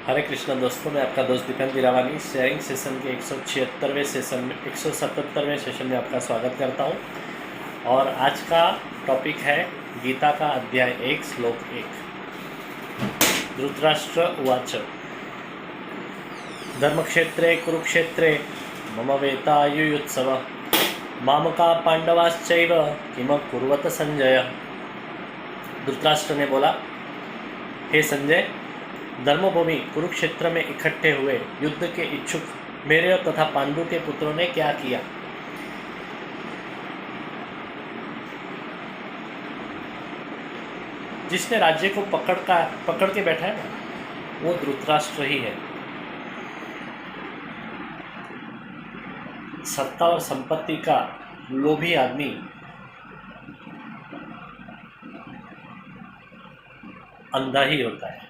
हरे कृष्णा दोस्तों, मैं आपका दोस्त दीपेंद्र वीरावानी शेयरिंग सेशन के 176वें सेशन में 177वें सेशन में आपका स्वागत करता हूं। और आज का टॉपिक है गीता का अध्याय 1 श्लोक 1। धृतराष्ट्र उवाच धर्मक्षेत्रे कुरुक्षेत्रे मम वेतायुयुत्सव मामका पांडवाश्चैव किम कुर्वत संजय। धृतराष्ट्र ने बोला, हे संजय, धर्मभूमि कुरुक्षेत्र में इकट्ठे हुए युद्ध के इच्छुक मेरे तथा पांडु के पुत्रों ने क्या किया। जिसने राज्य को पकड़ के बैठा है ना, वो धृतराष्ट्र ही है। सत्ता और संपत्ति का लोभी आदमी अंधा ही होता है।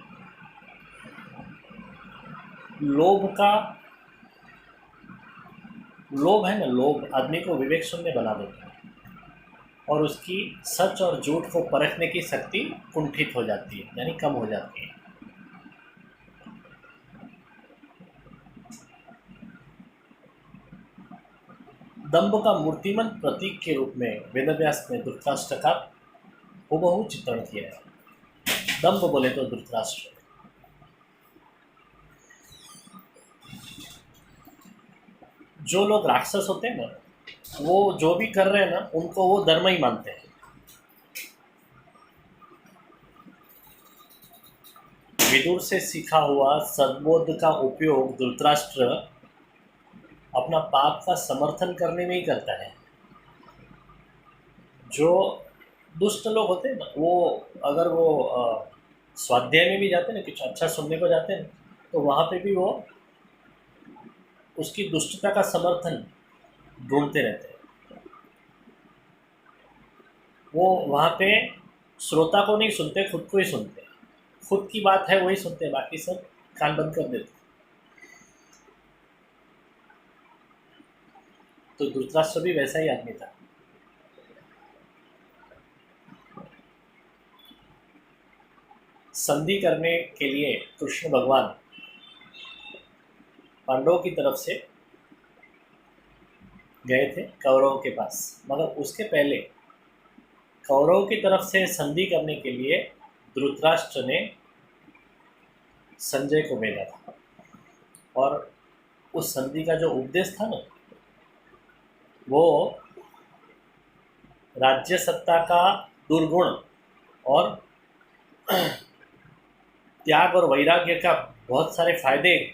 लोभ है ना, लोभ आदमी को विवेक शून्य बना देता है और उसकी सच और झूठ को परखने की शक्ति कुंठित हो जाती है, यानी कम हो जाती है। दंभ का मूर्तिमंत प्रतीक के रूप में वेदव्यास ने धृतराष्ट्र का हुबहू चित्रण किया है। दंभ बोले तो धृतराष्ट्र। जो लोग राक्षस होते हैं ना, वो जो भी कर रहे हैं ना, उनको वो धर्म ही मानते हैं। विदुर से सीखा हुआ सद्बोध का उपयोग धृतराष्ट्र अपना पाप का समर्थन करने में ही करता है। जो दुष्ट लोग होते हैं ना, वो अगर वो स्वाध्याय में भी जाते हैं ना, कुछ अच्छा सुनने को जाते हैं ना, तो वहाँ पे भी वो उसकी दुष्टता का समर्थन ढूंढते रहते हैं। वो वहाँ पे श्रोता को नहीं सुनते, खुद को ही सुनते हैं। खुद की बात है वही सुनते हैं, बाकी सब कान बंद कर देते। तो धृतराष्ट्र भी वैसा ही आदमी था। संधि करने के लिए कृष्ण भगवान पांडवों की तरफ से गए थे कौरवों के पास, मगर उसके पहले कौरवों की तरफ से संधि करने के लिए धृतराष्ट्र ने संजय को भेजा था। और उस संधि का जो उपदेश था ना, वो राज्य सत्ता का दुर्गुण और त्याग और वैराग्य का बहुत सारे फायदे,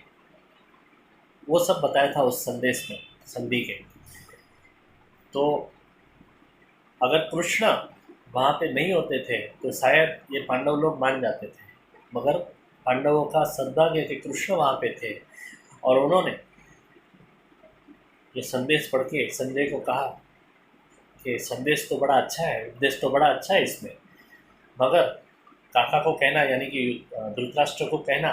वो सब बताया था उस संदेश में, संधि के। तो अगर कृष्ण वहाँ पे नहीं होते थे तो शायद ये पांडव लोग मान जाते थे, मगर पांडवों का सद्भाग्य कि कृष्ण वहाँ पे थे और उन्होंने ये संदेश पढ़ के संजय को कहा कि संदेश तो बड़ा अच्छा है, उपदेश तो बड़ा अच्छा है इसमें, मगर काका को कहना, यानी कि धृतराष्ट्र को कहना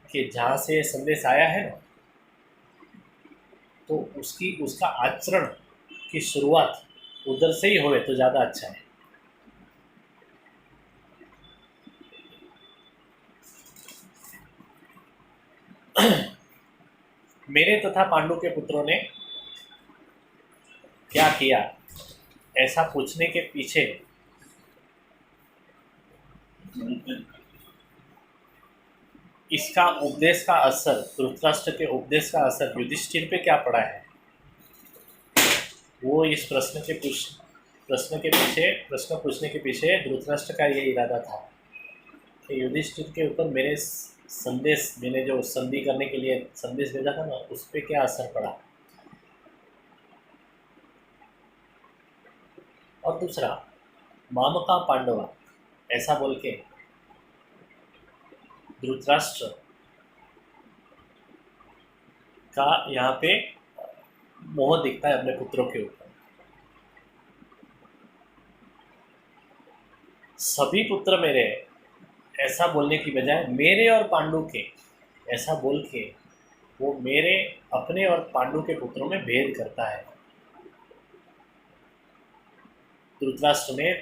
कि जहाँ से ये संदेश आया है ना, तो उसका आचरण की शुरुआत उधर से ही होए तो ज़्यादा अच्छा है। मेरे तथा पांडु के पुत्रों ने क्या किया, ऐसा पूछने के पीछे इसका उपदेश का असर, धृतराष्ट्र के उपदेश का असर युधिष्ठिर पे क्या पड़ा है, वो इस प्रश्न पूछने के पीछे धृतराष्ट्र का ये इरादा था कि युधिष्ठिर के ऊपर मैंने जो संधि करने के लिए संदेश भेजा था ना, उस पर क्या असर पड़ा। और दूसरा, मामका पांडवा ऐसा बोल के धृतराष्ट्र का यहाँ पे मोह दिखता है अपने पुत्रों के ऊपर। सभी पुत्र मेरे ऐसा बोलने की बजाय मेरे और पांडु के ऐसा बोल के वो मेरे अपने और पांडु के पुत्रों में भेद करता है। धृतराष्ट्र ने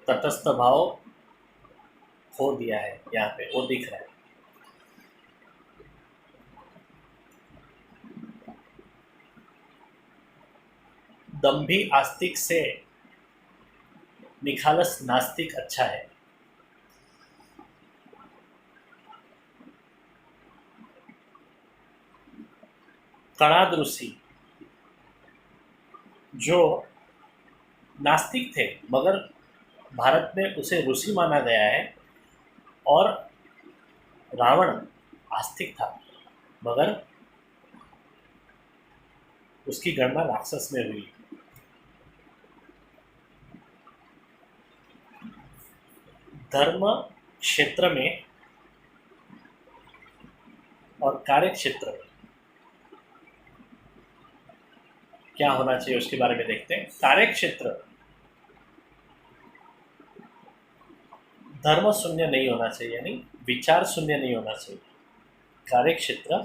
तटस्थ भाव खो दिया है, यहाँ पे वो दिख रहा है। दंभी आस्तिक से निखालस नास्तिक अच्छा है। कणाद ऋषि जो नास्तिक थे मगर भारत में उसे ऋषि माना गया है, और रावण आस्तिक था मगर उसकी गणना राक्षस में हुई। धर्म क्षेत्र में और कार्य क्षेत्र में क्या होना चाहिए उसके बारे में देखते हैं। कार्य क्षेत्र धर्म शून्य नहीं होना चाहिए, यानी विचार शून्य नहीं होना चाहिए। कार्य क्षेत्र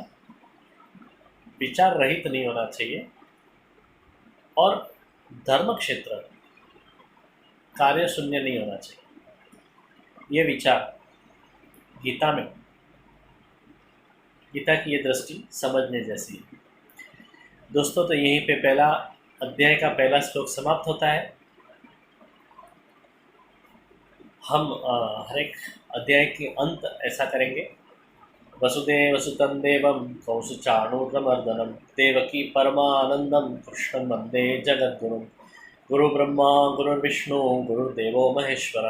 विचार रहित नहीं होना चाहिए, और धर्म क्षेत्र कार्य शून्य नहीं होना चाहिए। ये विचार गीता में, गीता की ये दृष्टि समझने जैसी है। दोस्तों, तो यहीं पे पहला अध्याय का पहला श्लोक समाप्त होता है। हम हर एक अध्याय के अंत ऐसा करेंगे। वसुदेव सुतं देवं कौसुचाणूरमर्दनं देवकी परमानंदम कृष्णं वंदे जगद्गुरुं। गुरु ब्रह्मा गुरुर्विष्णु गुरुर्देवो महेश्वर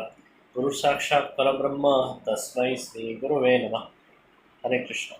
गुरु साक्षात् परब्रह्म तस्मै श्री गुरुवे नमः। हरे कृष्ण।